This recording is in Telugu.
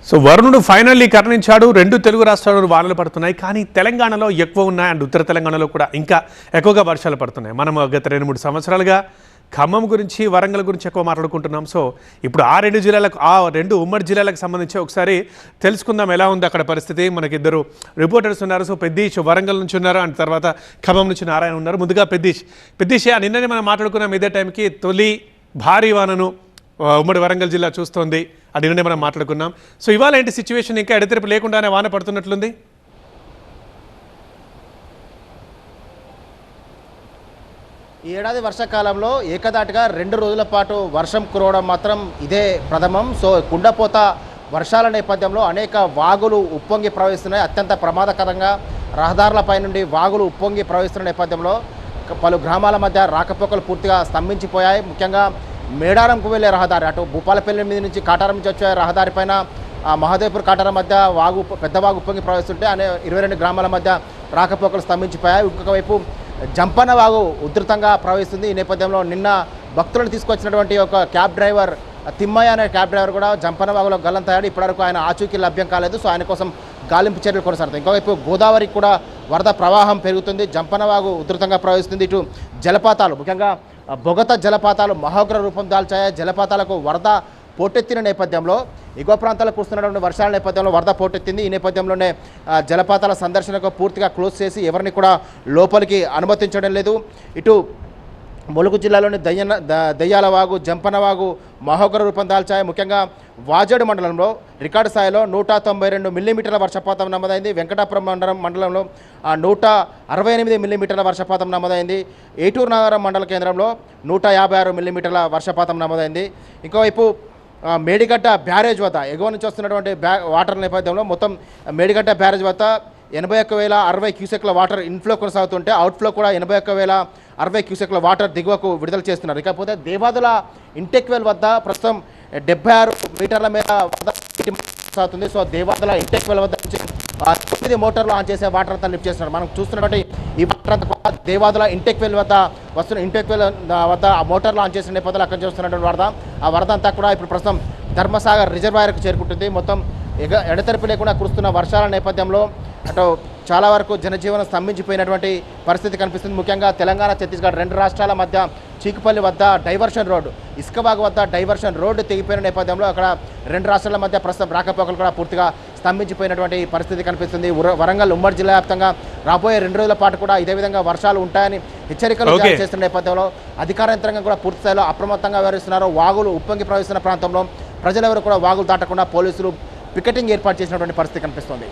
సో వరుణుడు ఫైనల్లీ కరుణించాడు. రెండు తెలుగు రాష్ట్రాల్లో వానలు పడుతున్నాయి, కానీ తెలంగాణలో ఎక్కువ ఉన్నాయి అండ్ ఉత్తర తెలంగాణలో కూడా ఇంకా ఎక్కువగా వర్షాలు పడుతున్నాయి. మనం గత 2-3 సంవత్సరాలుగా ఖమ్మం గురించి, వరంగల్ గురించి ఎక్కువ మాట్లాడుకుంటున్నాం. సో ఇప్పుడు ఆ రెండు ఉమ్మడి జిల్లాలకు సంబంధించి ఒకసారి తెలుసుకుందాం ఎలా ఉంది అక్కడ పరిస్థితి. మనకి ఇద్దరు రిపోర్టర్స్ ఉన్నారు. సో పెద్దీష్ వరంగల్ నుంచి ఉన్నారు అండ్ తర్వాత ఖమ్మం నుంచి నారాయణ ఉన్నారు. ముందుగా పెద్దీష్ నిన్ననే మనం మాట్లాడుకున్నాం ఇదే టైంకి తొలి భారీ వానను ఉమ్మడి వరంగల్ జిల్లా చూస్తోంది. అది నిన్నే మనం మాట్లాడుకున్నాం. సో ఇవాళ ఏంటి సిచ్యువేషన్? ఇంకా ఎడతెరిపి లేకుండానే వాన పడుతున్నట్లుంది. ఈ ఏడాది వర్షాకాలంలో ఏకదాటిగా 2 రోజుల పాటు వర్షం కురవడం మాత్రం ఇదే ప్రథమం. సో కుండపోత వర్షాల నేపథ్యంలో అనేక వాగులు ఉప్పొంగి ప్రవహిస్తున్నాయి. అత్యంత ప్రమాదకరంగా రహదారులపై నుండి వాగులు ఉప్పొంగి ప్రవహిస్తున్న నేపథ్యంలో పలు గ్రామాల మధ్య రాకపోకలు పూర్తిగా స్తంభించిపోయాయి. ముఖ్యంగా మేడారంకు వెళ్ళే రహదారి, అటు భూపాలపల్లి మీద నుంచి కాటారం నుంచి వచ్చే రహదారి పైన మహాదేవ్పూర్ కాటారం మధ్య పెద్ద వాగు ఉప్పొంగి ప్రవహిస్తుంటే 22 గ్రామాల మధ్య రాకపోకలు స్తంభించిపోయాయి. ఇంకొక వైపు జంపన్న వాగు ఉధృతంగా ప్రవహిస్తుంది. ఈ నేపథ్యంలో నిన్న భక్తులను తీసుకొచ్చినటువంటి ఒక క్యాబ్ డ్రైవర్ తిమ్మయ్య అనే క్యాబ్ డ్రైవర్ కూడా జంపన్న వాగులో గల్లంతయ్యాడు. ఇప్పటివరకు ఆయన ఆచూకీ లభ్యం కాలేదు. సో ఆయన కోసం గాలింపు చర్యలు కొనసాగుతాయి. ఇంకోవైపు గోదావరికి కూడా వరద ప్రవాహం పెరుగుతుంది. జంపన్న వాగు ఉధృతంగా ప్రవహిస్తుంది. ఇటు జలపాతాలు, ముఖ్యంగా బొగత జలపాతాలు మహోగ్ర రూపం దాల్చాయి. జలపాతాలకు వరద పోటెత్తిన నేపథ్యంలో ఎగువ ప్రాంతాలకు కురుస్తున్నటువంటి వర్షాల నేపథ్యంలో వరద పోటెత్తింది. ఈ నేపథ్యంలోనే జలపాతాల సందర్శనకు పూర్తిగా క్లోజ్ చేసి ఎవరిని కూడా లోపలికి అనుమతించడం లేదు. ఇటు ములుగు జిల్లాలోని దయ్యాల వాగు, జంపన్న వాగు మహోగ్ర రూపం దాల్చాయి. ముఖ్యంగా వాజేడు మండలంలో రికార్డు స్థాయిలో 192 మిల్లీమీటర్ల వర్షపాతం నమోదైంది. వెంకటాపురం మండలంలో 168 మిల్లీమీటర్ల వర్షపాతం నమోదైంది. ఏటూరు నగరం మండల కేంద్రంలో 156 మిల్లీమీటర్ల వర్షపాతం నమోదైంది. ఇంకోవైపు మేడిగడ్డ బ్యారేజ్ వద్ద ఎగువ నుంచి వస్తున్నటువంటి వాటర్ నేపథ్యంలో మొత్తం మేడిగడ్డ బ్యారేజ్ వద్ద 81,060 క్యూసెక్ల వాటర్ ఇన్ఫ్లో కొనసాగుతుంటే అవుట్ఫ్లో కూడా 81,060 క్యూసెక్ల వాటర్ దిగువకు విడుదల చేస్తున్నారు. ఇకపోతే దేవాదుల ఇంటెక్ వెల్ వద్ద ప్రస్తుతం 76 మీటర్ల మేర కొనసాగుతుంది. సో దేవాదుల ఇంటెక్ వెల్ వద్ద నుంచి 9 మోటార్లు ఆన్ చేసే వాటర్ అంతా లిఫ్ట్ చేస్తున్నారు. మనం చూస్తున్నటువంటి ఈ వాటర్ అంతా కూడా దేవాదుల ఇంటెక్ వెల్ వద్ద వస్తున్న ఇంటెక్ వెల్ వద్ద ఆ మోటార్లు ఆన్ చేసిన నేపథ్యంలో అక్కడ చూస్తున్నటువంటి వరద, ఆ వరద అంతా కూడా ఇప్పుడు ప్రస్తుతం ధర్మసాగర్ రిజర్వాయర్కు చేరుకుంటుంది. మొత్తం ఎడతెరిపి లేకుండా కురుస్తున్న వర్షాల నేపథ్యంలో అటు చాలా వరకు జనజీవనం స్తంభించిపోయినటువంటి పరిస్థితి కనిపిస్తుంది. ముఖ్యంగా తెలంగాణ, ఛత్తీస్గఢ్ 2 రాష్ట్రాల మధ్య చీకుపల్లి వద్ద డైవర్షన్ రోడ్డు, ఇసుకబాగు వద్ద డైవర్షన్ రోడ్డు తెగిపోయిన నేపథ్యంలో అక్కడ 2 రాష్ట్రాల మధ్య ప్రస్తుతం రాకపోకలు కూడా పూర్తిగా స్తంభించిపోయినటువంటి పరిస్థితి కనిపిస్తుంది. వరంగల్ ఉమ్మడి జిల్లా వ్యాప్తంగా రాబోయే 2 రోజుల పాటు కూడా ఇదే విధంగా వర్షాలు ఉంటాయని హెచ్చరికలు జారీ చేస్తున్న నేపథ్యంలో అధికార యంత్రాంగం కూడా పూర్తి స్థాయిలో అప్రమత్తంగా వ్యవహరిస్తున్నారు. వాగులు ఉప్పొంగి ప్రవహిస్తున్న ప్రాంతంలో ప్రజలెవరు కూడా వాగులు దాటకుండా పోలీసులు పికెటింగ్ ఏర్పాటు చేసినటువంటి పరిస్థితి కనిపిస్తుంది.